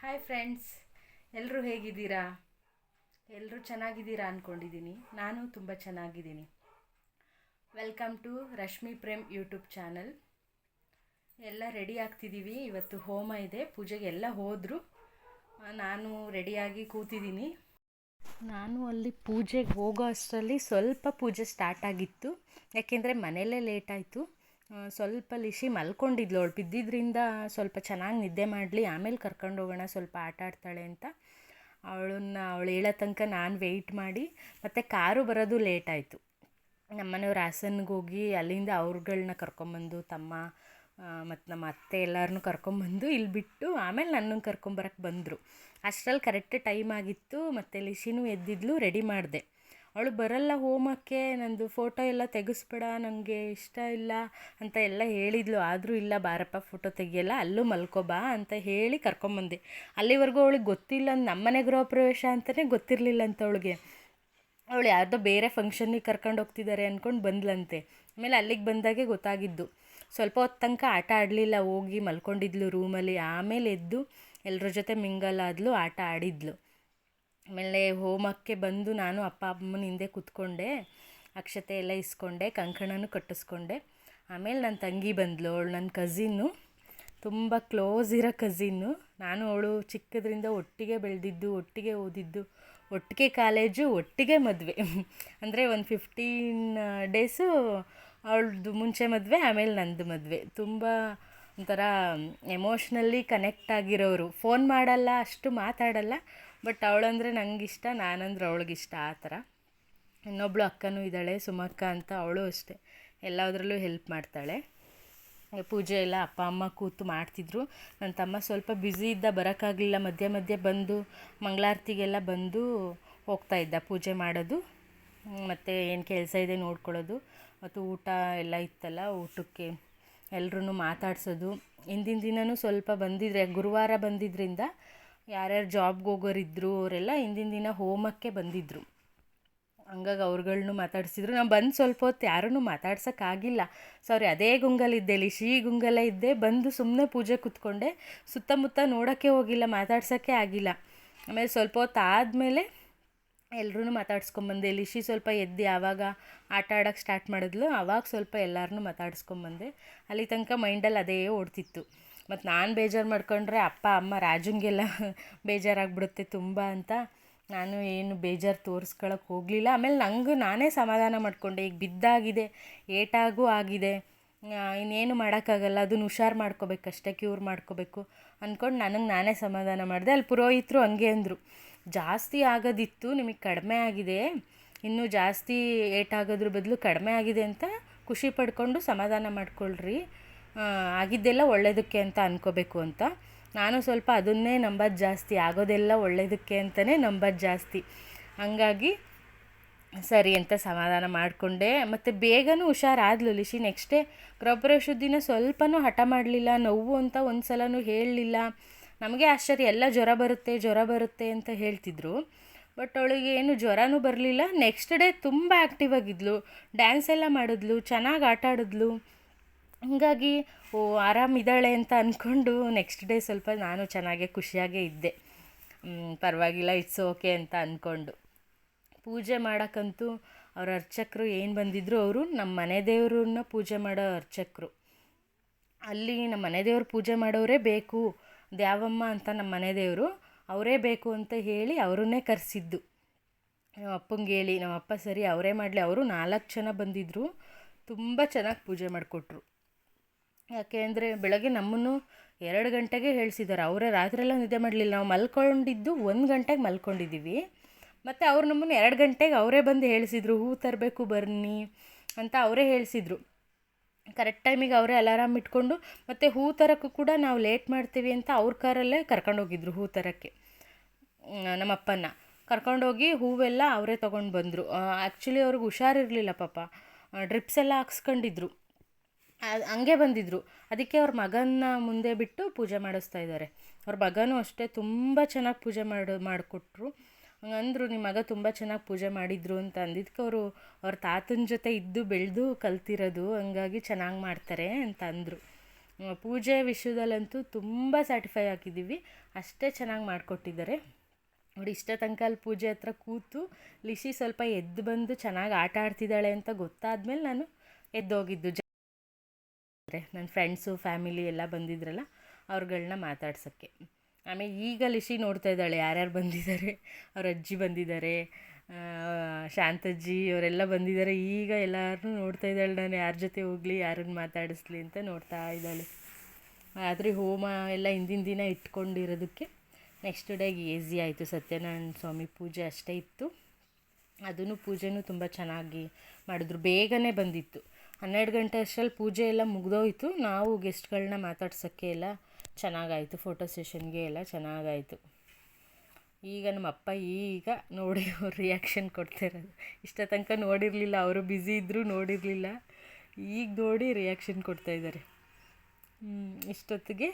Hi friends, ಎಲ್ಲರೂ ಹೇಗಿದ್ದೀರಾ? ಎಲ್ಲರೂ ಚೆನ್ನಾಗಿದ್ದೀರಾ ಅಂದ್ಕೊಂಡಿದ್ದೀನಿ. ನಾನು ತುಂಬ ಚೆನ್ನಾಗಿದ್ದೀನಿ. Welcome to Rashmi Prem YouTube channel. ಎಲ್ಲ ರೆಡಿ ಆಗ್ತಿದ್ದೀವಿ. ಇವತ್ತು ಹೋಮ ಇದೆ, ಪೂಜೆಗೆ ಎಲ್ಲ ಹೋದರು. ನಾನು ರೆಡಿಯಾಗಿ ಕೂತಿದ್ದೀನಿ. ನಾನು ಅಲ್ಲಿ ಪೂಜೆಗೆ ಹೋಗೋ ಅಷ್ಟರಲ್ಲಿ ಸ್ವಲ್ಪ ಪೂಜೆ ಸ್ಟಾರ್ಟ್ ಆಗಿತ್ತು. ಯಾಕೆಂದರೆ ಮನೆಯಲ್ಲೇ ಲೇಟ್ ಆಯಿತು. ಸ್ವಲ್ಪ ಲಿಶಿ ಮಲ್ಕೊಂಡಿದ್ಲು. ಅವಳು ಬಿದ್ದಿದ್ದರಿಂದ ಸ್ವಲ್ಪ ಚೆನ್ನಾಗಿ ನಿದ್ದೆ ಮಾಡಲಿ, ಆಮೇಲೆ ಕರ್ಕೊಂಡು ಹೋಗೋಣ, ಸ್ವಲ್ಪ ಆಟ ಆಡ್ತಾಳೆ ಅಂತ ಅವಳು ಹೇಳೋ ತನಕ ನಾನು ವೆಯ್ಟ್ ಮಾಡಿ, ಮತ್ತು ಕಾರು ಬರೋದು ಲೇಟ್ ಆಯಿತು. ನಮ್ಮನೆಯವ್ರು ಹಾಸನ್ಗೆ ಹೋಗಿ ಅಲ್ಲಿಂದ ಅವ್ರುಗಳನ್ನ ಕರ್ಕೊಂಬಂದು, ತಮ್ಮ ಮತ್ತು ನಮ್ಮ ಅತ್ತೆ ಎಲ್ಲರನ್ನೂ ಕರ್ಕೊಂಬಂದು ಇಲ್ಲಿ ಬಿಟ್ಟು ಆಮೇಲೆ ನನ್ನನ್ನು ಕರ್ಕೊಂಬರಕ್ಕೆ ಬಂದರು. ಅಷ್ಟರಲ್ಲಿ ಕರೆಕ್ಟ್ ಟೈಮ್ ಆಗಿತ್ತು. ಮತ್ತು ಲಿಶಿನೂ ಎದ್ದಿದ್ಲು, ರೆಡಿ ಮಾಡಿದೆ. ಅವಳು ಬರಲ್ಲ ಹೋಮಕ್ಕೆ, ನಂದು ಫೋಟೋ ಎಲ್ಲ ತೆಗೆಸ್ಬೇಡ, ನನಗೆ ಇಷ್ಟ ಇಲ್ಲ ಅಂತ ಎಲ್ಲ ಹೇಳಿದ್ಲು. ಆದರೂ ಇಲ್ಲ ಬಾರಪ್ಪ ಫೋಟೋ ತೆಗಿಯಲ್ಲ, ಅಲ್ಲೂ ಮಲ್ಕೋಬಾ ಅಂತ ಹೇಳಿ ಕರ್ಕೊಂಬಂದೆ. ಅಲ್ಲಿವರೆಗೂ ಅವಳಿಗೆ ಗೊತ್ತಿಲ್ಲ, ನಮ್ಮನೆ ಗೃಹ ಪ್ರವೇಶ ಅಂತಲೇ ಗೊತ್ತಿರಲಿಲ್ಲ ಅಂತ ಅವಳಿಗೆ. ಅವಳು ಯಾವುದೋ ಬೇರೆ ಫಂಕ್ಷನ್ನಿಗೆ ಕರ್ಕೊಂಡು ಹೋಗ್ತಿದ್ದಾರೆ ಅಂದ್ಕೊಂಡು ಬಂದ್ಲಂತೆ. ಆಮೇಲೆ ಅಲ್ಲಿಗೆ ಬಂದಾಗೆ ಗೊತ್ತಾಗಿದ್ದು. ಸ್ವಲ್ಪ ಹೊತ್ತು ತನಕ ಆಟ ಆಡಲಿಲ್ಲ, ಹೋಗಿ ಮಲ್ಕೊಂಡಿದ್ಲು ರೂಮಲ್ಲಿ. ಆಮೇಲೆ ಎದ್ದು ಎಲ್ಲರ ಜೊತೆ ಮಿಂಗಲ್ ಆದಳು, ಆಟ ಆಡಿದ್ಲು. ಆಮೇಲೆ ಹೋಮಕ್ಕೆ ಬಂದು ನಾನು ಅಪ್ಪ ಅಮ್ಮನ ಹಿಂದೆ ಕೂತ್ಕೊಂಡೆ, ಅಕ್ಷತೆ ಎಲ್ಲ ಇಸ್ಕೊಂಡೆ, ಕಂಕಣನೂ ಕಟ್ಟಿಸ್ಕೊಂಡೆ. ಆಮೇಲೆ ನನ್ನ ತಂಗಿ ಬಂದಳು. ಅವಳು ನನ್ನ ಕಝಿನ್ನು, ತುಂಬ ಕ್ಲೋಸ್ ಇರೋ ಕಝಿನ್ನು. ನಾನು ಅವಳು ಚಿಕ್ಕದ್ರಿಂದ ಒಟ್ಟಿಗೆ ಬೆಳೆದಿದ್ದು, ಒಟ್ಟಿಗೆ ಓದಿದ್ದು, ಒಟ್ಟಿಗೆ ಕಾಲೇಜು, ಒಟ್ಟಿಗೆ ಮದುವೆ. ಅಂದರೆ ಒಂದು 15 ಡೇಸು ಅವಳದು ಮುಂಚೆ ಮದುವೆ, ಆಮೇಲೆ ನಂದು ಮದುವೆ. ತುಂಬ ಒಂಥರ ಎಮೋಷ್ನಲ್ಲಿ ಕನೆಕ್ಟ್ ಆಗಿರೋರು. ಫೋನ್ ಮಾಡಲ್ಲ, ಅಷ್ಟು ಮಾತಾಡಲ್ಲ, ಬಟ್ ಅವಳಂದರೆ ನನಗಿಷ್ಟ, ನಾನಂದ್ರೆ ಅವಳಿಗಿಷ್ಟ, ಆ ಥರ. ಇನ್ನೊಬ್ಬಳು ಅಕ್ಕನೂ ಇದ್ದಾಳೆ, ಸುಮಕ್ಕ ಅಂತ, ಅವಳು ಅಷ್ಟೇ ಎಲ್ಲದರಲ್ಲೂ ಹೆಲ್ಪ್ ಮಾಡ್ತಾಳೆ. ಪೂಜೆ ಎಲ್ಲ ಅಪ್ಪ ಅಮ್ಮ ಕೂತು ಮಾಡ್ತಿದ್ರು. ನನ್ನ ತಮ್ಮ ಸ್ವಲ್ಪ ಬ್ಯುಸಿ ಇದ್ದ, ಬರೋಕ್ಕಾಗಲಿಲ್ಲ. ಮಧ್ಯೆ ಮಧ್ಯೆ ಬಂದು ಮಂಗಳಾರತಿಗೆಲ್ಲ ಬಂದು ಹೋಗ್ತಾ ಇದ್ದ ಪೂಜೆ ಮಾಡೋದು, ಮತ್ತು ಏನು ಕೆಲಸ ಇದೆ ನೋಡ್ಕೊಳ್ಳೋದು. ಮತ್ತು ಊಟ ಎಲ್ಲ ಇತ್ತಲ್ಲ, ಊಟಕ್ಕೆ ಎಲ್ಲರೂ ಮಾತಾಡ್ಸೋದು. ಹಿಂದಿನ ದಿನವೂ ಸ್ವಲ್ಪ ಬಂದಿದ್ರೆ, ಗುರುವಾರ ಬಂದಿದ್ದರಿಂದ ಯಾರ್ಯಾರು ಜಾಬ್ಗೆ ಹೋಗೋರಿದ್ರು ಅವರೆಲ್ಲ ಹಿಂದಿನ ದಿನ ಹೋಮಕ್ಕೆ ಬಂದಿದ್ದರು. ಹಂಗಾಗಿ ಅವ್ರುಗಳ್ನು ಮಾತಾಡಿಸಿದ್ರು. ನಾನು ಬಂದು ಸ್ವಲ್ಪ ಹೊತ್ತು ಯಾರೂ ಮಾತಾಡ್ಸೋಕ್ಕಾಗಿಲ್ಲ. ಸಾರಿ, ಅದೇ ಗುಂಗಲಿದ್ದೆ, ಲಿಶಿ ಗುಂಗಲ ಇದ್ದೆ. ಬಂದು ಸುಮ್ಮನೆ ಪೂಜೆ ಕೂತ್ಕೊಂಡೆ, ಸುತ್ತಮುತ್ತ ನೋಡೋಕ್ಕೆ ಹೋಗಿಲ್ಲ, ಮಾತಾಡ್ಸೋಕ್ಕೆ ಆಗಿಲ್ಲ. ಆಮೇಲೆ ಸ್ವಲ್ಪ ಹೊತ್ತು ಆದಮೇಲೆ ಎಲ್ಲರೂ ಮಾತಾಡ್ಸ್ಕೊಂಬಂದೆ. ಲಿಶಿ ಸ್ವಲ್ಪ ಎದ್ದು ಆವಾಗ ಆಟ ಆಡೋಕ್ಕೆ ಸ್ಟಾರ್ಟ್ ಮಾಡಿದ್ಲು, ಆವಾಗ ಸ್ವಲ್ಪ ಎಲ್ಲರನ್ನೂ ಮಾತಾಡ್ಸ್ಕೊಂಬಂದೆ. ಅಲ್ಲಿ ತನಕ ಮೈಂಡಲ್ಲಿ ಅದೇ ಓಡ್ತಿತ್ತು. ಮತ್ತು ನಾನು ಬೇಜಾರು ಮಾಡ್ಕೊಂಡ್ರೆ ಅಪ್ಪ ಅಮ್ಮ ರಾಜುನಿಗೆಲ್ಲ ಬೇಜಾರಾಗ್ಬಿಡುತ್ತೆ ತುಂಬ ಅಂತ ನಾನು ಏನು ಬೇಜಾರು ತೋರಿಸ್ಕೊಳಕ್ಕೆ ಹೋಗಲಿಲ್ಲ. ಆಮೇಲೆ ನಾನೇ ಸಮಾಧಾನ ಮಾಡಿಕೊಂಡೆ. ಈಗ ಬಿದ್ದಾಗಿದೆ, ಏಟಾಗೂ ಆಗಿದೆ, ಇನ್ನೇನು ಮಾಡೋಕ್ಕಾಗಲ್ಲ, ಅದನ್ನು ಹುಷಾರು ಮಾಡ್ಕೋಬೇಕಷ್ಟೇ, ಕ್ಯೂರ್ ಮಾಡ್ಕೋಬೇಕು ಅಂದ್ಕೊಂಡು ನಾನೇ ಸಮಾಧಾನ ಮಾಡಿದೆ. ಅಲ್ಲಿ ಪುರೋಹಿತರು ಹಂಗೆ ಅಂದರು, ಜಾಸ್ತಿ ಆಗೋದಿತ್ತು, ನಿಮಗೆ ಕಡಿಮೆ ಆಗಿದೆ, ಇನ್ನೂ ಜಾಸ್ತಿ ಏಟಾಗೋದ್ರ ಬದಲು ಕಡಿಮೆ ಆಗಿದೆ ಅಂತ ಖುಷಿ ಪಡ್ಕೊಂಡು ಸಮಾಧಾನ ಮಾಡ್ಕೊಳ್ರಿ, ಆಗಿದ್ದೆಲ್ಲ ಒಳ್ಳೆಯದಕ್ಕೆ ಅಂತ ಅಂದ್ಕೋಬೇಕು ಅಂತ. ನಾನು ಸ್ವಲ್ಪ ಅದನ್ನೇ ನಂಬೋದು ಜಾಸ್ತಿ, ಆಗೋದೆಲ್ಲ ಒಳ್ಳೆಯದಕ್ಕೆ ಅಂತಲೇ ನಂಬೋದು ಜಾಸ್ತಿ. ಹಂಗಾಗಿ ಸರಿ ಅಂತ ಸಮಾಧಾನ ಮಾಡಿಕೊಂಡೆ. ಮತ್ತು ಬೇಗನೂ ಹುಷಾರಾದ್ಲು ಲಿಶಿ. ನೆಕ್ಸ್ಟ್ ಡೇ ಗೃಹಪ್ರವೇಶದ ದಿನ ಸ್ವಲ್ಪನೂ ಹಠ ಮಾಡಲಿಲ್ಲ, ನೋವು ಅಂತ ಒಂದು ಸಲನೂ ಹೇಳಲಿಲ್ಲ. ನಮಗೆ ಆಶ್ಚರ್ಯ, ಎಲ್ಲ ಜ್ವರ ಬರುತ್ತೆ ಅಂತ ಹೇಳ್ತಿದ್ರು, ಬಟ್ ಅವಳಿಗೆ ಏನು ಜ್ವರನೂ ಬರಲಿಲ್ಲ. ನೆಕ್ಸ್ಟ್ ಡೇ ತುಂಬ ಆ್ಯಕ್ಟಿವ್ ಆಗಿದ್ಲು, ಡ್ಯಾನ್ಸ್ ಎಲ್ಲ ಮಾಡಿದ್ಲು, ಚೆನ್ನಾಗಿ ಆಟ ಆಡಿದ್ಲು. ಹಂಗಾಗಿ ಆರಾಮಿದ್ದಾಳೆ ಅಂತ ಅಂದ್ಕೊಂಡು ನೆಕ್ಸ್ಟ್ ಡೇ ಸ್ವಲ್ಪ ನಾನು ಚೆನ್ನಾಗೇ ಖುಷಿಯಾಗೇ ಇದ್ದೆ. ಪರವಾಗಿಲ್ಲ, ಇಟ್ಸ್ ಓಕೆ ಅಂತ ಅಂದ್ಕೊಂಡು. ಪೂಜೆ ಮಾಡೋಕ್ಕಂತೂ ಅವ್ರ ಅರ್ಚಕರು ಏನು ಬಂದಿದ್ರು, ಅವರು ನಮ್ಮ ಮನೆ ದೇವ್ರನ್ನ ಪೂಜೆ ಮಾಡೋ ಅರ್ಚಕರು. ಅಲ್ಲಿ ನಮ್ಮ ಮನೆ ದೇವ್ರು ಪೂಜೆ ಮಾಡೋರೇ ಬೇಕು, ದ್ಯಾವಮ್ಮ ಅಂತ ನಮ್ಮ ಮನೆ ದೇವರು, ಅವರೇ ಬೇಕು ಅಂತ ಹೇಳಿ ಅವರನ್ನೇ ಕರೆಸಿದ್ದು. ನಮ್ಮ ಅಪ್ಪಂಗೆ ಹೇಳಿ, ನಮ್ಮ ಅಪ್ಪ ಸರಿ ಅವರೇ ಮಾಡಲಿ. ಅವರು 4 ಜನ ಬಂದಿದ್ದರು, ತುಂಬ ಚೆನ್ನಾಗಿ ಪೂಜೆ ಮಾಡಿಕೊಟ್ರು. ಯಾಕೆ ಅಂದರೆ ಬೆಳಗ್ಗೆ ನಮ್ಮನ್ನು 2 ಗಂಟೆಗೆ ಹೇಳ್ಸಿದ್ದಾರೆ. ಅವರೇ ರಾತ್ರಿಯೆಲ್ಲ ನಿದ್ದೆ ಮಾಡಲಿಲ್ಲ. ನಾವು ಮಲ್ಕೊಂಡಿದ್ದು 1 ಗಂಟೆಗೆ ಮಲ್ಕೊಂಡಿದ್ದೀವಿ, ಮತ್ತು ಅವ್ರು ನಮ್ಮನ್ನು 2 ಗಂಟೆಗೆ ಅವರೇ ಬಂದು ಹೇಳಿಸಿದ್ರು, ಹೂ ತರಬೇಕು ಬನ್ನಿ ಅಂತ ಅವರೇ ಹೇಳಿಸಿದ್ರು. ಕರೆಕ್ಟ್ ಟೈಮಿಗೆ ಅವರೇ ಅಲಾರಾಮ್ ಇಟ್ಕೊಂಡು, ಮತ್ತು ಹೂ ತರೋಕ್ಕೂ ಕೂಡ ನಾವು ಲೇಟ್ ಮಾಡ್ತೀವಿ ಅಂತ ಅವ್ರ ಕಾರಲ್ಲೇ ಕರ್ಕೊಂಡೋಗಿದ್ರು ಹೂ ತರೋಕ್ಕೆ. ನಮ್ಮಪ್ಪನ ಕರ್ಕೊಂಡೋಗಿ ಹೂವೆಲ್ಲ ಅವರೇ ತೊಗೊಂಡು ಬಂದರು. ಆ್ಯಕ್ಚುಲಿ ಅವ್ರಿಗೆ ಹುಷಾರಿರಲಿಲ್ಲ ಪಾಪ, ಡ್ರಿಪ್ಸ್ ಎಲ್ಲ ಹಾಕ್ಸ್ಕೊಂಡಿದ್ರು, ಹಂಗೆ ಬಂದಿದ್ದರು. ಅದಕ್ಕೆ ಅವ್ರ ಮಗನ ಮುಂದೆ ಬಿಟ್ಟು ಪೂಜೆ ಮಾಡಿಸ್ತಾ ಇದ್ದಾರೆ. ಅವ್ರ ಮಗನೂ ಅಷ್ಟೇ ತುಂಬ ಚೆನ್ನಾಗಿ ಪೂಜೆ ಮಾಡಿಕೊಟ್ರು. ಹಂಗಂದ್ರು, ನಿಮ್ಮ ಮಗ ತುಂಬ ಚೆನ್ನಾಗಿ ಪೂಜೆ ಮಾಡಿದರು ಅಂತ ಅಂದಿದ್ದಕ್ಕೆ ಅವ್ರ ತಾತನ ಜೊತೆ ಇದ್ದು ಬೆಳೆದು ಕಲ್ತಿರೋದು, ಹಂಗಾಗಿ ಚೆನ್ನಾಗಿ ಮಾಡ್ತಾರೆ ಅಂತ ಅಂದರು. ಪೂಜೆ ವಿಷಯದಲ್ಲಂತೂ ತುಂಬ ಸ್ಯಾಟಿಫೈ ಆಗಿದ್ದೀವಿ. ಅಷ್ಟೇ ಚೆನ್ನಾಗಿ ಮಾಡಿಕೊಟ್ಟಿದ್ದಾರೆ ನೋಡಿ. ಇಷ್ಟ ತನಕ ಅಲ್ಲಿ ಪೂಜೆ ಹತ್ರ ಕೂತು ಲಿಶಿ ಸ್ವಲ್ಪ ಎದ್ದು ಬಂದು ಚೆನ್ನಾಗಿ ಆಟ ಆಡ್ತಿದ್ದಾಳೆ ಅಂತ ಗೊತ್ತಾದ್ಮೇಲೆ ನಾನು ಎದ್ದೋಗಿದ್ದು. ನನ್ನ ಫ್ರೆಂಡ್ಸು ಫ್ಯಾಮಿಲಿ ಎಲ್ಲ ಬಂದಿದ್ರಲ್ಲ ಅವ್ರುಗಳನ್ನ ಮಾತಾಡ್ಸೋಕ್ಕೆ. ಆಮೇಲೆ ಈಗ ಲಿಶಿ ನೋಡ್ತಾ ಇದ್ದಾಳೆ ಯಾರ್ಯಾರು ಬಂದಿದ್ದಾರೆ. ಅವ್ರ ಅಜ್ಜಿ ಬಂದಿದ್ದಾರೆ, ಶಾಂತಜ್ಜಿ ಅವರೆಲ್ಲ ಬಂದಿದ್ದಾರೆ. ಈಗ ಎಲ್ಲರೂ ನೋಡ್ತಾ ಇದ್ದಾಳೆ, ನಾನು ಯಾರ ಜೊತೆ ಹೋಗಲಿ, ಯಾರನ್ನು ಮಾತಾಡಿಸ್ಲಿ ಅಂತ ನೋಡ್ತಾ ಇದ್ದಾಳೆ. ಆದರೆ ಹೋಮ ಎಲ್ಲ ಹಿಂದಿನ ದಿನ ಇಟ್ಕೊಂಡಿರೋದಕ್ಕೆ ನೆಕ್ಸ್ಟ್ ಡೇಗೆ ಈಸಿ ಆಯಿತು. ಸತ್ಯನಾರಾಯಣ ಸ್ವಾಮಿ ಪೂಜೆ ಅಷ್ಟೇ ಇತ್ತು. ಅದೂ ಪೂಜೆನೂ ತುಂಬ ಚೆನ್ನಾಗಿ ಮಾಡಿದ್ರು. ಬೇಗನೆ ಬಂದಿತ್ತು. 12 ಗಂಟೆ ಅಷ್ಟರಲ್ಲಿ ಪೂಜೆ ಎಲ್ಲ ಮುಗಿದೋಯ್ತು. ನಾವು ಗೆಸ್ಟ್ಗಳನ್ನ ಮಾತಾಡ್ಸೋಕ್ಕೆ ಎಲ್ಲ ಚೆನ್ನಾಗಾಯಿತು. ಫೋಟೋ ಸೆಷನ್ಗೆ ಎಲ್ಲ ಚೆನ್ನಾಗಾಯಿತು. ಈಗ ನಮ್ಮಪ್ಪ ಈಗ ನೋಡಿ ಅವ್ರು ರಿಯಾಕ್ಷನ್ ಕೊಡ್ತಿರೋದು. ಇಷ್ಟ ತನಕ ನೋಡಿರಲಿಲ್ಲ, ಅವರು ಬ್ಯುಸಿ ಇದ್ದರೂ ನೋಡಿರಲಿಲ್ಲ. ಈಗ ನೋಡಿ ರಿಯಾಕ್ಷನ್ ಕೊಡ್ತಾಯಿದ್ದಾರೆ. ಇಷ್ಟೊತ್ತಿಗೆ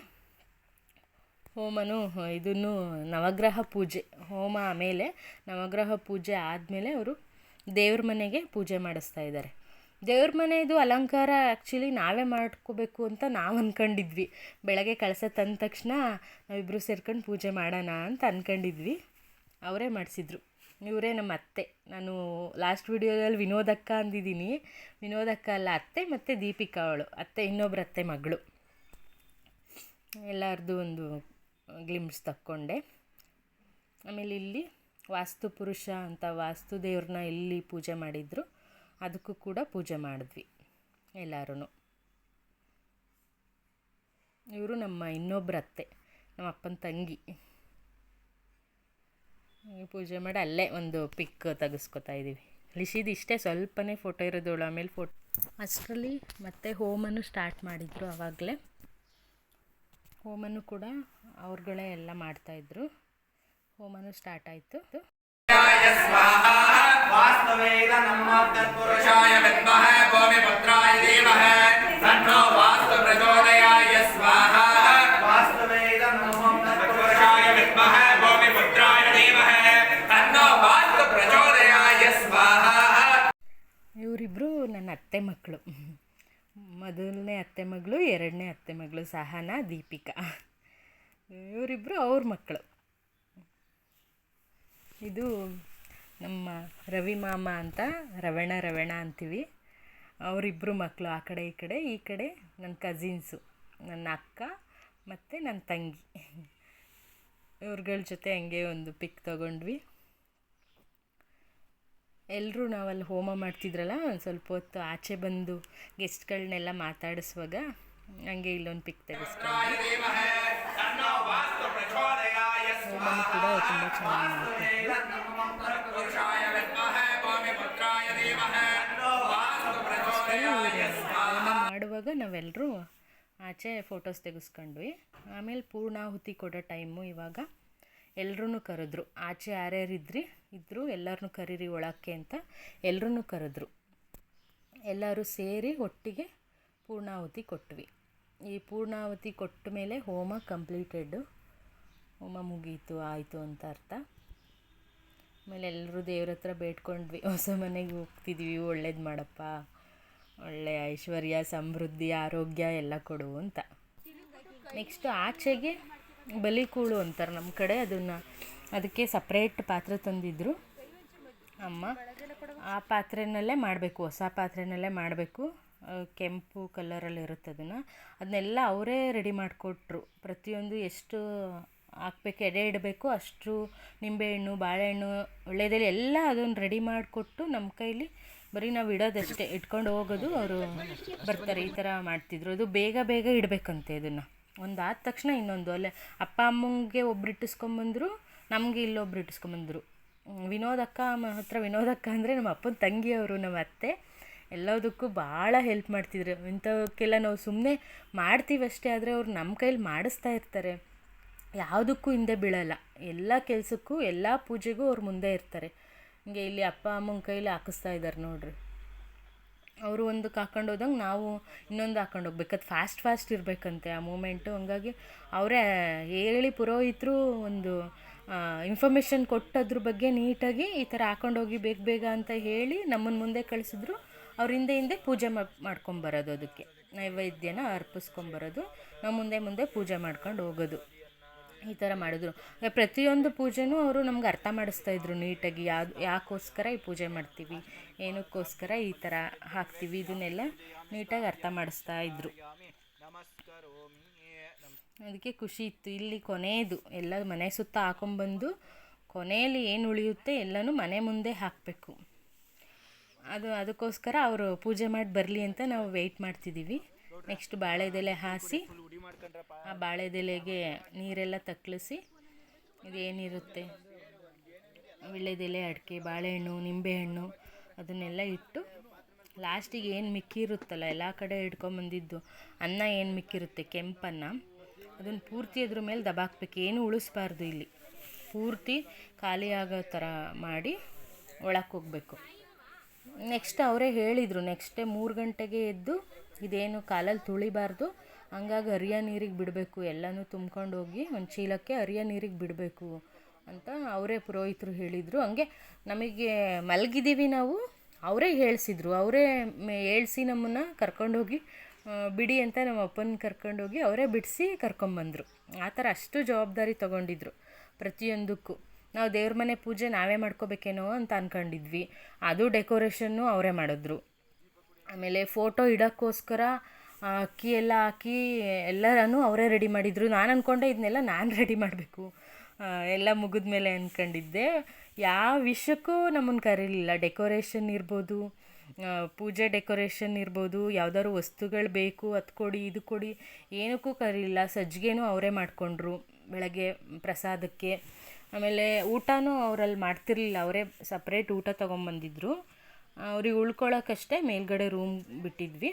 ಹೋಮನೂ ಇದನ್ನು ನವಗ್ರಹ ಪೂಜೆ ಹೋಮ ಆಮೇಲೆ ನವಗ್ರಹ ಪೂಜೆ ಆದಮೇಲೆ ಅವರು ದೇವ್ರ ಮನೆಗೆ ಪೂಜೆ ಮಾಡಿಸ್ತಾ ಇದ್ದಾರೆ. ದೇವ್ರ ಮನೆಯದು ಅಲಂಕಾರ ಆ್ಯಕ್ಚುಲಿ ನಾವೇ ಮಾಡ್ಕೋಬೇಕು ಅಂತ ನಾವು ಅಂದ್ಕೊಂಡಿದ್ವಿ. ಬೆಳಗ್ಗೆ ಕಳಸ ತಂದ ತಕ್ಷಣ ನಾವಿಬ್ಬರು ಸೇರ್ಕೊಂಡು ಪೂಜೆ ಮಾಡೋಣ ಅಂತ ಅಂದ್ಕೊಂಡಿದ್ವಿ. ಅವರೇ ಮಾಡಿಸಿದ್ರು. ಇವರೇ ನಮ್ಮ ಅತ್ತೆ. ನಾನು ಲಾಸ್ಟ್ ವಿಡಿಯೋದಲ್ಲಿ ವಿನೋದಕ್ಕ ಅಂದಿದ್ದೀನಿ. ವಿನೋದಕ್ಕ ಅಲ್ಲ, ಅತ್ತೆ ಮತ್ತು ದೀಪಿಕಾ ಅವಳು ಅತ್ತೆ, ಇನ್ನೊಬ್ರು ಅತ್ತೆ ಮಗಳು. ಎಲ್ಲರದ್ದು ಒಂದು ಗ್ಲಿಮ್ಸ್ ತಕ್ಕೊಂಡೆ. ಆಮೇಲೆ ಇಲ್ಲಿ ವಾಸ್ತು ಪುರುಷ ಅಂತ ವಾಸ್ತು ದೇವ್ರನ್ನ ಎಲ್ಲಿ ಪೂಜೆ ಮಾಡಿದ್ರು ಅದಕ್ಕೂ ಕೂಡ ಪೂಜೆ ಮಾಡಿದ್ವಿ ಎಲ್ಲರೂ. ಇವರು ನಮ್ಮ ಇನ್ನೊಬ್ಬರು ಅತ್ತೆ, ನಮ್ಮ ಅಪ್ಪನ ತಂಗಿ. ಪೂಜೆ ಮಾಡಿ ಅಲ್ಲೇ ಒಂದು ಪಿಕ್ ತೆಗೆಸ್ಕೊತಾ ಇದ್ದೀವಿ. ಲಿಶಿದು ಇಷ್ಟೇ ಸ್ವಲ್ಪನೇ ಫೋಟೋ ಇರೋದವಳು. ಆಮೇಲೆ ಅಷ್ಟರಲ್ಲಿ ಮತ್ತೆ ಹೋಮನು ಸ್ಟಾರ್ಟ್ ಮಾಡಿದರು. ಆವಾಗಲೇ ಹೋಮನು ಕೂಡ ಅವ್ರುಗಳೇ ಎಲ್ಲ ಮಾಡ್ತಾಯಿದ್ರು. ಹೋಮನು ಸ್ಟಾರ್ಟ್ ಆಯಿತು. ಇವರಿಬ್ಬರು ನನ್ನ ಅತ್ತೆ ಮಕ್ಕಳು. ಮೊದಲನೇ ಅತ್ತೆ ಮಗಳು, ಎರಡನೇ ಅತ್ತೆ ಮಗಳು ಸಹನಾ, ದೀಪಿಕಾ. ಇವರಿಬ್ಬರು ಅವ್ರ ಮಕ್ಕಳು. ಇದು ನಮ್ಮ ರವಿ ಮಾಮ ಅಂತ, ರವಣ ಅಂತೀವಿ. ಅವರಿಬ್ಬರು ಮಕ್ಕಳು. ಆ ಕಡೆ ಈ ಕಡೆ. ಈ ಕಡೆ ನನ್ನ ಕಸಿನ್ಸು, ನನ್ನ ಅಕ್ಕ ಮತ್ತು ನನ್ನ ತಂಗಿ. ಇವ್ರುಗಳ ಜೊತೆ ಹಂಗೆ ಒಂದು ಪಿಕ್ ತೊಗೊಂಡ್ವಿ. ಎಲ್ಲರೂ ನಾವಲ್ಲಿ ಹೋಮ ಮಾಡ್ತಿದ್ರಲ್ಲ, ಒಂದು ಸ್ವಲ್ಪ ಹೊತ್ತು ಆಚೆ ಬಂದು ಗೆಸ್ಟ್ಗಳನ್ನೆಲ್ಲ ಮಾತಾಡಿಸುವಾಗ ಹಂಗೆ ಇಲ್ಲೊಂದು ಪಿಕ್ ತೆಗೆಸ್ಕೊಂಡು ಹೋಮ ಕೂಡ ತುಂಬ ಚೆನ್ನಾಗಿ ಹೋಮ ಮಾಡುವಾಗ ನಾವೆಲ್ಲರೂ ಆಚೆ ಫೋಟೋಸ್ ತೆಗೆಸ್ಕೊಂಡ್ವಿ. ಆಮೇಲೆ ಪೂರ್ಣಾಹುತಿ ಕೊಡೋ ಟೈಮು. ಇವಾಗ ಎಲ್ಲರೂ ಕರೆದ್ರು. ಆಚೆ ಯಾರ್ಯಾರು ಇದ್ದರು ಎಲ್ಲರನ್ನೂ ಕರೀರಿ ಒಳಕ್ಕೆ ಅಂತ ಎಲ್ಲರೂ ಕರೆದ್ರು. ಎಲ್ಲರೂ ಸೇರಿ ಒಟ್ಟಿಗೆ ಪೂರ್ಣಾಹುತಿ ಕೊಟ್ವಿ. ಈ ಪೂರ್ಣಾಹುತಿ ಕೊಟ್ಟ ಮೇಲೆ ಹೋಮ ಕಂಪ್ಲೀಟೆಡ್ಡು. ಹೋಮ ಮುಗೀತು, ಆಯಿತು ಅಂತ ಅರ್ಥ. ಆಮೇಲೆ ಎಲ್ಲರೂ ದೇವ್ರ ಹತ್ರ ಬೇಡ್ಕೊಂಡ್ವಿ, ಹೊಸ ಮನೆಗೆ ಹೋಗ್ತಿದ್ದೀವಿ, ಒಳ್ಳೇದು ಮಾಡಪ್ಪ, ಒಳ್ಳೆಯ ಐಶ್ವರ್ಯ, ಸಮೃದ್ಧಿ, ಆರೋಗ್ಯ ಎಲ್ಲ ಕೊಡು ಅಂತ. ನೆಕ್ಸ್ಟು ಆಚೆಗೆ ಬಲಿಕೂಳು ಅಂತಾರೆ ನಮ್ಮ ಕಡೆ. ಅದಕ್ಕೆ ಸಪ್ರೇಟ್ ಪಾತ್ರೆ ತಂದಿದ್ದರು ಅಮ್ಮ. ಆ ಪಾತ್ರೆನಲ್ಲೇ ಮಾಡಬೇಕು, ಹೊಸ ಪಾತ್ರೆನಲ್ಲೇ ಮಾಡಬೇಕು. ಕೆಂಪು ಕಲರಲ್ಲಿ ಇರುತ್ತೆ. ಅದನ್ನೆಲ್ಲ ಅವರೇ ರೆಡಿ ಮಾಡಿಕೊಟ್ರು. ಪ್ರತಿಯೊಂದು ಎಷ್ಟು ಹಾಕ್ಬೇಕು, ಎಡೆ ಇಡಬೇಕು ಅಷ್ಟು ನಿಂಬೆಹಣ್ಣು, ಬಾಳೆಹಣ್ಣು, ಒಳ್ಳೆಯದೆಲ್ಲ ಎಲ್ಲ ಅದನ್ನು ರೆಡಿ ಮಾಡಿಕೊಟ್ಟು ನಮ್ಮ ಕೈಲಿ ಬರೀ ನಾವು ಇಡೋದಷ್ಟೇ, ಇಟ್ಕೊಂಡು ಹೋಗೋದು, ಅವರು ಬರ್ತಾರೆ. ಈ ಥರ ಮಾಡ್ತಿದ್ರು. ಅದು ಬೇಗ ಬೇಗ ಇಡಬೇಕಂತೆ. ಇದನ್ನು ಒಂದು ಆದ ತಕ್ಷಣ ಇನ್ನೊಂದು. ಅಲ್ಲೇ ಅಪ್ಪ ಅಮ್ಮಂಗೆ ಒಬ್ರು ಇಟ್ಟಿಸ್ಕೊಂಬಂದರು, ನಮಗೆ ಇಲ್ಲೊಬ್ರು ಇಟ್ಟಿಸ್ಕೊಂಬಂದರು. ವಿನೋದಕ್ಕ ಹತ್ರ, ವಿನೋದಕ್ಕ ಅಂದರೆ ನಮ್ಮ ಅಪ್ಪನ ತಂಗಿಯವರು, ನಮ್ಮ ಅತ್ತೆ. ಎಲ್ಲದಕ್ಕೂ ಭಾಳ ಹೆಲ್ಪ್ ಮಾಡ್ತಿದ್ರು. ಇಂಥವಕ್ಕೆಲ್ಲ ನಾವು ಸುಮ್ಮನೆ ಮಾಡ್ತೀವಷ್ಟೇ, ಆದರೆ ಅವ್ರು ನಮ್ಮ ಕೈಲಿ ಮಾಡಿಸ್ತಾ ಇರ್ತಾರೆ. ಯಾವುದಕ್ಕೂ ಹಿಂದೆ ಬೀಳಲ್ಲ. ಎಲ್ಲ ಕೆಲಸಕ್ಕೂ, ಎಲ್ಲ ಪೂಜೆಗೂ ಅವ್ರು ಮುಂದೆ ಇರ್ತಾರೆ. ಹಿಂಗೆ ಇಲ್ಲಿ ಅಪ್ಪ ಅಮ್ಮನ ಕೈಲಿ ಹಾಕಿಸ್ತಾ ಇದ್ದಾರೆ ನೋಡ್ರಿ. ಅವರು ಒಂದಕ್ಕೆ ಹಾಕೊಂಡು ಹೋದಂಗೆ ನಾವು ಇನ್ನೊಂದು ಹಾಕೊಂಡು ಹೋಗ್ಬೇಕು. ಅದು ಫಾಸ್ಟ್ ಇರಬೇಕಂತೆ ಆ ಮೂಮೆಂಟು. ಹಂಗಾಗಿ ಅವರೇ ಹೇಳಿ ಪುರೋಹಿತರು ಒಂದು ಇನ್ಫಾರ್ಮೇಷನ್ ಕೊಟ್ಟು ಅದ್ರ ಬಗ್ಗೆ ನೀಟಾಗಿ ಈ ಥರ ಹಾಕೊಂಡೋಗಿ ಬೇಗ ಬೇಗ ಅಂತ ಹೇಳಿ ನಮ್ಮನ್ನು ಮುಂದೆ ಕಳಿಸಿದ್ರು. ಅವ್ರ ಹಿಂದೆ ಪೂಜೆ ಮಾಡ್ಕೊಂಬರೋದು, ಅದಕ್ಕೆ ನೈವೇದ್ಯನ ಅರ್ಪಿಸ್ಕೊಂಬರೋದು, ನಾವು ಮುಂದೆ ಮುಂದೆ ಪೂಜೆ ಮಾಡ್ಕೊಂಡು ಹೋಗೋದು. ಈ ಥರ ಮಾಡಿದ್ರು. ಪ್ರತಿಯೊಂದು ಪೂಜೆನೂ ಅವರು ನಮ್ಗೆ ಅರ್ಥ ಮಾಡಿಸ್ತಾಯಿದ್ರು ನೀಟಾಗಿ, ಯಾಕೋಸ್ಕರ ಈ ಪೂಜೆ ಮಾಡ್ತೀವಿ, ಏನಕ್ಕೋಸ್ಕರ ಈ ಥರ ಹಾಕ್ತೀವಿ, ಇದನ್ನೆಲ್ಲ ನೀಟಾಗಿ ಅರ್ಥ ಮಾಡಿಸ್ತಾಯಿದ್ರು. ಅದಕ್ಕೆ ಖುಷಿ ಇತ್ತು. ಇಲ್ಲಿ ಕೊನೆಯದು ಎಲ್ಲ ಮನೆ ಸುತ್ತ ಹಾಕೊಂಬಂದು ಕೊನೆಯಲ್ಲಿ ಏನು ಉಳಿಯುತ್ತೆ ಎಲ್ಲನೂ ಮನೆ ಮುಂದೆ ಹಾಕಬೇಕು. ಅದಕ್ಕೋಸ್ಕರ ಅವರು ಪೂಜೆ ಮಾಡಿ ಬರಲಿ ಅಂತ ನಾವು ವೆಯ್ಟ್ ಮಾಡ್ತಿದ್ದೀವಿ. ನೆಕ್ಸ್ಟ್ ಬಾಳೆದೆಲೆ ಹಾಸಿ ಆ ಬಾಳೆದೆಲೆಗೆ ನೀರೆಲ್ಲ ತಕ್ಕಳಿಸಿ ಇದೇನಿರುತ್ತೆ ವೀಳ್ಯದೆಲೆ, ಅಡಿಕೆ, ಬಾಳೆಹಣ್ಣು, ನಿಂಬೆಹಣ್ಣು ಅದನ್ನೆಲ್ಲ ಇಟ್ಟು ಲಾಸ್ಟಿಗೆ ಏನು ಮಿಕ್ಕಿರುತ್ತಲ್ಲ ಎಲ್ಲ ಕಡೆ ಇಟ್ಕೊಂಬಂದಿದ್ದು ಅನ್ನ ಏನು ಮಿಕ್ಕಿರುತ್ತೆ ಕೆಂಪನ್ನ, ಅದನ್ನು ಪೂರ್ತಿ ಅದ್ರ ಮೇಲೆ ದಬಾಕ್ಬೇಕು. ಏನು ಉಳಿಸ್ಬಾರ್ದು. ಇಲ್ಲಿ ಪೂರ್ತಿ ಖಾಲಿ ಆಗೋ ಥರ ಮಾಡಿ ಒಳಕ್ಕೆ ಹೋಗಬೇಕು. ನೆಕ್ಸ್ಟ್ ಅವರೇ ಹೇಳಿದರು, ನೆಕ್ಸ್ಟೇ 3 ಗಂಟೆಗೆ ಎದ್ದು ಇದೇನು ಕಾಲಲ್ಲಿ ತುಳಿಬಾರ್ದು, ಹಂಗಾಗಿ ಹರಿಯ ನೀರಿಗೆ ಬಿಡಬೇಕು, ಎಲ್ಲನೂ ತುಂಬ್ಕೊಂಡು ಹೋಗಿ ಒಂದು ಚೀಲಕ್ಕೆ ಹರಿಯ ನೀರಿಗೆ ಬಿಡಬೇಕು ಅಂತ ಅವರೇ ಪುರೋಹಿತರು ಹೇಳಿದರು. ಹಂಗೆ ನಮಗೆ ಮಲಗಿದ್ದೀವಿ ನಾವು, ಅವರೇ ಹೇಳಿಸಿದ್ರು. ಅವರೇ ಹೇಳ್ಸಿ ನಮ್ಮನ್ನು ಕರ್ಕೊಂಡೋಗಿ ಬಿಡಿ ಅಂತ ನಮ್ಮ ಅಪ್ಪನ ಕರ್ಕೊಂಡೋಗಿ ಅವರೇ ಬಿಡಿಸಿ ಕರ್ಕೊಂಬಂದರು. ಆ ಥರ ಅಷ್ಟು ಜವಾಬ್ದಾರಿ ತೊಗೊಂಡಿದ್ರು ಪ್ರತಿಯೊಂದಕ್ಕೂ. ನಾವು ದೇವ್ರ ಮನೆ ಪೂಜೆ ನಾವೇ ಮಾಡ್ಕೋಬೇಕೇನೋ ಅಂತ ಅಂದ್ಕೊಂಡಿದ್ವಿ. ಅದು ಡೆಕೋರೇಷನ್ನು ಅವರೇ ಮಾಡಿದ್ರು. ಆಮೇಲೆ ಫೋಟೋ ಇಡೋಕ್ಕೋಸ್ಕರ ಅಕ್ಕಿ ಎಲ್ಲ ಹಾಕಿ ಎಲ್ಲರೂ ಅವರೇ ರೆಡಿ ಮಾಡಿದರು. ನಾನು ಅಂದ್ಕೊಂಡೆ ಇದನ್ನೆಲ್ಲ ನಾನು ರೆಡಿ ಮಾಡಬೇಕು, ಎಲ್ಲ ಮುಗಿದ ಮೇಲೆ ಅಂದ್ಕೊಂಡಿದ್ದೆ. ಯಾವ ವಿಷಯಕ್ಕೂ ನಮ್ಮನ್ನು ಕರೀಲಿಲ್ಲ. ಡೆಕೋರೇಷನ್ ಇರ್ಬೋದು, ಪೂಜೆ ಡೆಕೋರೇಷನ್ ಇರ್ಬೋದು, ಯಾವ್ದಾದ್ರು ವಸ್ತುಗಳು ಬೇಕು ಅದು ಕೊಡಿ ಇದು ಕೊಡಿ, ಏನಕ್ಕೂ ಕರೀಲಿಲ್ಲ. ಸಜ್ಜಿಗೆನೂ ಅವರೇ ಮಾಡಿಕೊಂಡ್ರು ಬೆಳಗ್ಗೆ ಪ್ರಸಾದಕ್ಕೆ. ಆಮೇಲೆ ಊಟನೂ ಅವರಲ್ಲಿ ಮಾಡ್ತಿರ್ಲಿಲ್ಲ, ಅವರೇ ಸಪ್ರೇಟ್ ಊಟ ತೊಗೊಂಬಂದಿದ್ರು. ಅವ್ರಿಗೆ ಉಳ್ಕೊಳ್ಳೋಕ್ಕಷ್ಟೇ ಮೇಲ್ಗಡೆ ರೂಮ್ ಬಿಟ್ಟಿದ್ವಿ,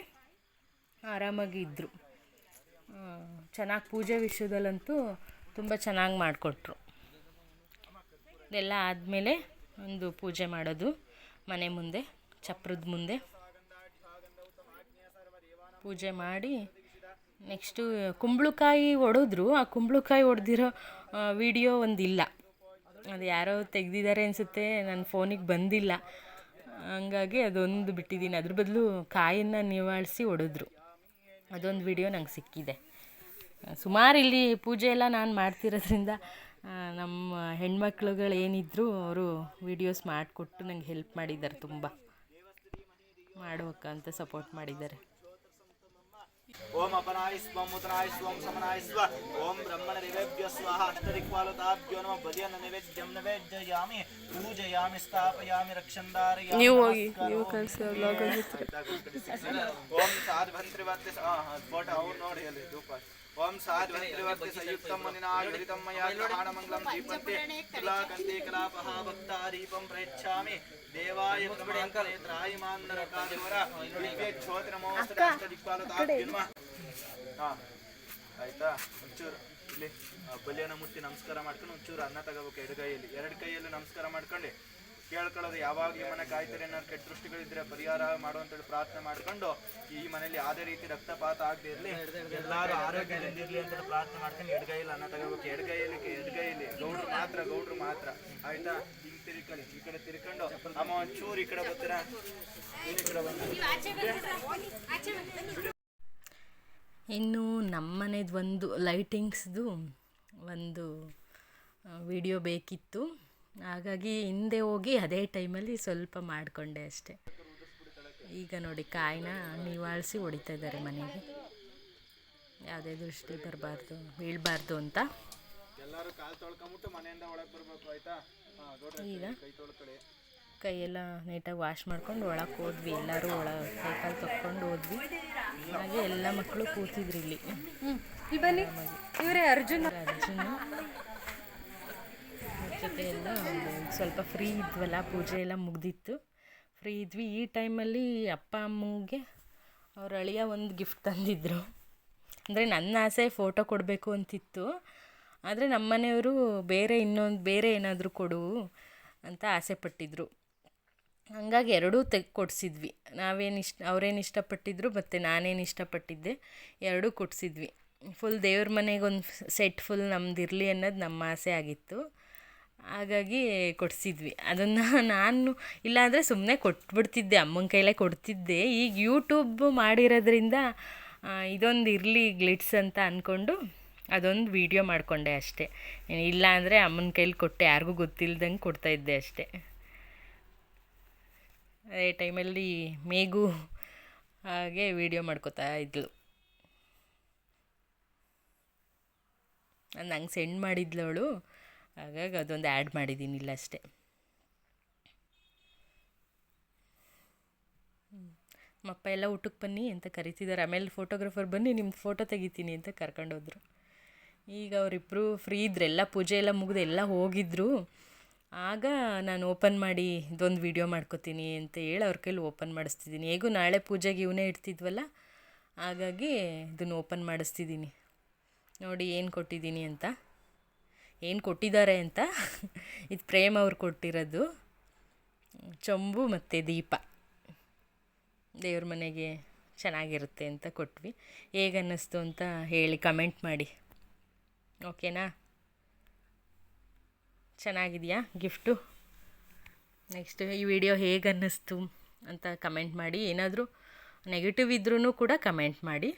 ಆರಾಮಾಗಿ ಇದ್ದರು. ಚೆನ್ನಾಗಿ ಪೂಜೆ ವಿಷಯದಲ್ಲಂತೂ ತುಂಬ ಚೆನ್ನಾಗಿ ಮಾಡಿಕೊಟ್ರು. ಇದೆಲ್ಲ ಆದಮೇಲೆ ಒಂದು ಪೂಜೆ ಮಾಡೋದು ಮನೆ ಮುಂದೆ, ಚಪ್ರದ ಮುಂದೆ ಪೂಜೆ ಮಾಡಿ ನೆಕ್ಸ್ಟು ಕುಂಬಳಕಾಯಿ ಹೊಡೆದ್ರು. ಆ ಕುಂಬಳಕಾಯಿ ಹೊಡೆದಿರೋ ವಿಡಿಯೋ ಒಂದಿಲ್ಲ, ಅದು ಯಾರೋ ತೆಗೆದಿದ್ದಾರೆ ಅನಿಸುತ್ತೆ, ನನ್ನ ಫೋನಿಗೆ ಬಂದಿಲ್ಲ. ಹಂಗಾಗಿ ಅದೊಂದು ಬಿಟ್ಟಿದ್ದೀನಿ. ಅದ್ರ ಬದಲು ಕಾಯನ್ನು ನಿವಾಳಿಸಿ ಹೊಡೆದ್ರು. ಅದೊಂದು ವಿಡಿಯೋ ನಂಗೆ ಸಿಕ್ಕಿದೆ. ಸುಮಾರು ಇಲ್ಲಿ ಪೂಜೆ ಎಲ್ಲ ನಾನು ಮಾಡ್ತಿರೋದ್ರಿಂದ ನಮ್ಮ ಹೆಣ್ಮಕ್ಳುಗಳು ಏನಿದ್ರು ಅವರು ವೀಡಿಯೋಸ್ ಮಾಡಿಕೊಟ್ಟು ನಂಗೆ ಹೆಲ್ಪ್ ಮಾಡಿದ್ದಾರೆ, ತುಂಬ ಮಾಡುವಕ್ಕ ಅಂತ ಸಪೋರ್ಟ್ ಮಾಡಿದ್ದಾರೆ. ಓಂ ಅಪನಾಯ ಸ್ವಂ ಉತನಾಯ ಸ್ವಂ ಸಮನಾಯ ಸ್ವ ಓಂ ಬ್ರಹ್ಮಣ ನಿವೇದ್ಯ ಸ್ವಾಹ ಅಷ್ಟದಿಕ್ಪಾಲತಾಭ್ಯೋ ನಮಃ ಬದಿಯನ್ನ ನೈವೇದ್ಯಂ ನೈವೇದ್ಯಯಾಮಿ ಪೂಜಯಾಮಿ ಸ್ಥಾಪಯಾಮಿ ರಕ್ಷಂದಾರಯಾಮಿ. ನೀವು ಹೋಗಿ, ನೀವು ಕಳಿಸಿ ವ್ಲಾಗ್ ಓಂ ಸಾಧ್ವಂತ್ರಿವರ್ತಿ ಫೋಟೋ ಅವ್ರು ನೋಡಿ ಅಲ್ಲಿ ಧೂಪ. ಓಂ ಸಾಧ್ವಂತ್ರಿವರ್ತಿ ಸಂಯುಕ್ತಂ ಮುನಿನಾಗರಿತಂ ಮಯಾ ಪ್ರಮಾಣಮಂಗಲಂ ದೀಪಂತೆ ತುಲಾಕಂತೆ ಕಲಾಪಹ ಭಕ್ತಾದೀಪಂ ಪ್ರಯಚ್ಛಾಮಿ ದೇವಾಯ ಪ್ರಮಣಂಕಲೆ ತ್ರಾಯಿಮಾನ್ನರಕಾದೇವರ ದಿವ್ಯಜ್ಯೋತಿ ನಮೋಸ್ತುತೆ ಅಷ್ಟದಿಕ್ಪಾಲತಾಭ್ಯೋ. ಆಯ್ತಾ, ಒಂಚೂರು ಇಲ್ಲಿ ಬಲಿಯನ್ನ ಮುಟ್ಟಿ ನಮಸ್ಕಾರ ಮಾಡ್ಕೊಂಡು ಒಂಚೂರು ಅನ್ನ ತಗೋಬೇಕು ಎರಡು ಕೈಯಲ್ಲಿ ನಮಸ್ಕಾರ ಮಾಡ್ಕೊಂಡು ಕೇಳ್ಕೊಳ್ಳೋದು. ಯಾವಾಗ ಈ ಮನೆ ಕಾಯ್ತಾರೆ, ಏನಾದ್ರು ಕೆಟ್ಟ ದೃಷ್ಟಿಗಳಿದ್ರೆ ಪರಿಹಾರ ಮಾಡುವಂತೇಳಿ ಪ್ರಾರ್ಥನೆ ಮಾಡ್ಕೊಂಡು ಈ ಮನೇಲಿ ಯಾವುದೇ ರೀತಿ ರಕ್ತಪಾತ ಆಗದೆ ಇರಲಿ, ಎಲ್ಲರೂ ಆರೋಗ್ಯದಿಂದ ಇರಲಿ ಅಂತ ಪ್ರಾರ್ಥನೆ ಮಾಡ್ಕೊಂಡು ಎಡಗೈಯಲ್ಲಿ ಅನ್ನ ತಗೋಬೇಕು. ಎಡಗೈಯಲ್ಲಿ ಗೌಡ್ರು ಮಾತ್ರ ಆಯ್ತಾ. ಹಿಂಗೆ ತಿರ್ಕೊಳ್ಳಿ, ಈ ಕಡೆ ತಿರ್ಕೊಂಡು ಅಮ್ಮ ಒಂಚೂರು ಈ ಕಡೆ ಬರ್ತೀರಾ, ಈ ಕಡೆ ಬಂದು. ಇನ್ನು ನಮ್ಮ ಮನೆದು ಒಂದು ಲೈಟಿಂಗ್ಸ್ದು ಒಂದು ವಿಡಿಯೋ ಬೇಕಿತ್ತು, ಹಾಗಾಗಿ ಹಿಂದೆ ಹೋಗಿ ಅದೇ ಟೈಮಲ್ಲಿ ಸ್ವಲ್ಪ ಮಾಡಿಕೊಂಡೆ ಅಷ್ಟೆ. ಈಗ ನೋಡಿ ಕಾಯಿನ ನಿವಾಳಿಸಿ ಹೊಡಿತಾ ಇದ್ದಾರೆ ಮನೆಗೆ, ಯಾವುದೇ ದೃಷ್ಟಿ ಬರಬಾರ್ದು, ಬೀಳಬಾರ್ದು ಅಂತ. ಎಲ್ಲರೂ ಕಾಲು ತೊಳ್ಕೊಂಬಿಟ್ಟು ಮನೆಯಿಂದ ಒಳಗೆ ಬರಬೇಕು ಆಯ್ತಾ. ಈಗ ಕೈಯೆಲ್ಲ ನೀಟಾಗಿ ವಾಶ್ ಮಾಡ್ಕೊಂಡು ಒಳಗೆ ಹೋದ್ವಿ. ಎಲ್ಲರೂ ಕೈಕಾಲು ತೊಕ್ಕೊಂಡು ಹೋದ್ವಿ. ಹಾಗೆ ಎಲ್ಲ ಮಕ್ಕಳು ಕೂತಿದ್ರು ಇಲ್ಲಿ. ಬನ್ನಿ, ಇವರೇ ಅರ್ಜುನ್ ಜೊತೆ ಎಲ್ಲ ಸ್ವಲ್ಪ ಫ್ರೀ ಇದ್ವಲ್ಲ, ಪೂಜೆ ಎಲ್ಲ ಮುಗ್ದಿತ್ತು, ಫ್ರೀ ಇದ್ವಿ. ಈ ಟೈಮಲ್ಲಿ ಅಪ್ಪ ಅಮ್ಮಂಗೆ ಅವ್ರ ಅಳಿಯ ಒಂದು ಗಿಫ್ಟ್ ತಂದಿದ್ರು. ಅಂದರೆ ನನ್ನ ಆಸೆ ಫೋಟೋ ಕೊಡಬೇಕು ಅಂತಿತ್ತು, ಆದರೆ ನಮ್ಮ ಮನೆಯವರು ಬೇರೆ ಏನಾದರೂ ಕೊಡು ಅಂತ ಆಸೆ ಪಟ್ಟಿದ್ರು. ಹಾಗಾಗಿ ಎರಡೂ ಕೊಡಿಸಿದ್ವಿ. ಅವ್ರೇನು ಇಷ್ಟಪಟ್ಟಿದ್ರು ಮತ್ತು ನಾನೇನು ಇಷ್ಟಪಟ್ಟಿದ್ದೆ ಎರಡೂ ಕೊಡಿಸಿದ್ವಿ. ಫುಲ್ ದೇವ್ರ ಮನೆಗೆ ಒಂದು ಸೆಟ್ ಫುಲ್ ನಮ್ದು ಇರಲಿ ಅನ್ನೋದು ನಮ್ಮ ಆಸೆ ಆಗಿತ್ತು. ಹಾಗಾಗಿ ಕೊಡಿಸಿದ್ವಿ ಅದನ್ನು. ನಾನು ಇಲ್ಲಾಂದರೆ ಸುಮ್ಮನೆ ಕೊಟ್ಬಿಡ್ತಿದ್ದೆ, ಅಮ್ಮನ ಕೈಲೇ ಕೊಡ್ತಿದ್ದೆ. ಈಗ ಯೂಟ್ಯೂಬ್ ಮಾಡಿರೋದ್ರಿಂದ ಇದೊಂದು ಇರಲಿ ಗ್ಲಿಟ್ಸ್ ಅಂತ ಅಂದ್ಕೊಂಡು ಅದೊಂದು ವೀಡಿಯೋ ಮಾಡಿಕೊಂಡೆ ಅಷ್ಟೇ. ಇಲ್ಲ ಅಂದರೆ ಅಮ್ಮನ ಕೈಲಿ ಕೊಟ್ಟೆ, ಯಾರಿಗೂ ಗೊತ್ತಿಲ್ದಂಗೆ ಕೊಡ್ತಾಯಿದ್ದೆ ಅಷ್ಟೇ. ಅದೇ ಟೈಮಲ್ಲಿ ಮೇಘು ಹಾಗೆ ವೀಡಿಯೋ ಮಾಡ್ಕೋತಾ ಇದ್ಲು. ನಂಗೆ ಸೆಂಡ್ ಮಾಡಿದ್ಲು ಅವಳು, ಹಾಗಾಗಿ ಅದೊಂದು ಆ್ಯಡ್ ಮಾಡಿದ್ದೀನಿ ಇಲ್ಲ ಅಷ್ಟೇ. ನಮ್ಮಪ್ಪ ಎಲ್ಲ ಊಟಕ್ಕೆ ಬನ್ನಿ ಅಂತ ಕರಿತಿದ್ದಾರೆ. ಆಮೇಲೆ ಫೋಟೋಗ್ರಾಫರ್ ಬನ್ನಿ ನಿಮ್ದು ಫೋಟೋ ತೆಗಿತೀನಿ ಅಂತ ಕರ್ಕೊಂಡೋದ್ರು. ಈಗ ಅವರಿಬ್ಬರು ಫ್ರೀ ಇದ್ರು, ಎಲ್ಲ ಪೂಜೆ ಎಲ್ಲ ಮುಗಿದು ಎಲ್ಲ ಹೋಗಿದ್ರು. ಆಗ ನಾನು ಓಪನ್ ಮಾಡಿ ಇದೊಂದು ವೀಡಿಯೋ ಮಾಡ್ಕೋತೀನಿ ಅಂತ ಹೇಳಿ ಅವ್ರ ಕೈಲಿ ಓಪನ್ ಮಾಡಿಸ್ತಿದ್ದೀನಿ. ಹೇಗೂ ನಾಳೆ ಪೂಜೆಗೆ ಇವನೇ ಇಡ್ತಿದ್ವಲ್ಲ, ಹಾಗಾಗಿ ಇದನ್ನು ಓಪನ್ ಮಾಡಿಸ್ತಿದ್ದೀನಿ. ನೋಡಿ ಏನು ಕೊಟ್ಟಿದ್ದೀನಿ ಅಂತ, ಏನು ಕೊಟ್ಟಿದ್ದಾರೆ ಅಂತ. ಇದು ಪ್ರೇಮ್ ಅವ್ರು ಕೊಟ್ಟಿರೋದು ಚೊಂಬು ಮತ್ತು ದೀಪ. ದೇವ್ರ ಮನೆಗೆ ಚೆನ್ನಾಗಿರುತ್ತೆ ಅಂತ ಕೊಟ್ವಿ. ಹೇಗೆ ಅನ್ನಿಸ್ತು ಅಂತ ಹೇಳಿ ಕಮೆಂಟ್ ಮಾಡಿ, ಓಕೆನಾ? ಚೆನ್ನಾಗಿದೆಯಾ ಗಿಫ್ಟು? ನೆಕ್ಸ್ಟ್ ಈ ವಿಡಿಯೋ ಹೇಗೆ ಅನ್ನಿಸ್ತು ಅಂತ ಕಮೆಂಟ್ ಮಾಡಿ. ಏನಾದರೂ ನೆಗೆಟಿವ್ ಇದ್ರೂ ಕೂಡ ಕಮೆಂಟ್ ಮಾಡಿ.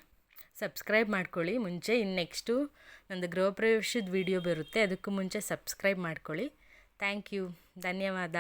ಸಬ್ಸ್ಕ್ರೈಬ್ ಮಾಡ್ಕೊಳ್ಳಿ ಮುಂಚೆ. ಇನ್ನು ನೆಕ್ಸ್ಟು ನಂದು ಗೃಹ ಪ್ರವೇಶದ ವಿಡಿಯೋ ಬರುತ್ತೆ, ಅದಕ್ಕೂ ಮುಂಚೆ ಸಬ್ಸ್ಕ್ರೈಬ್ ಮಾಡ್ಕೊಳ್ಳಿ. ಥ್ಯಾಂಕ್ ಯು, ಧನ್ಯವಾದ.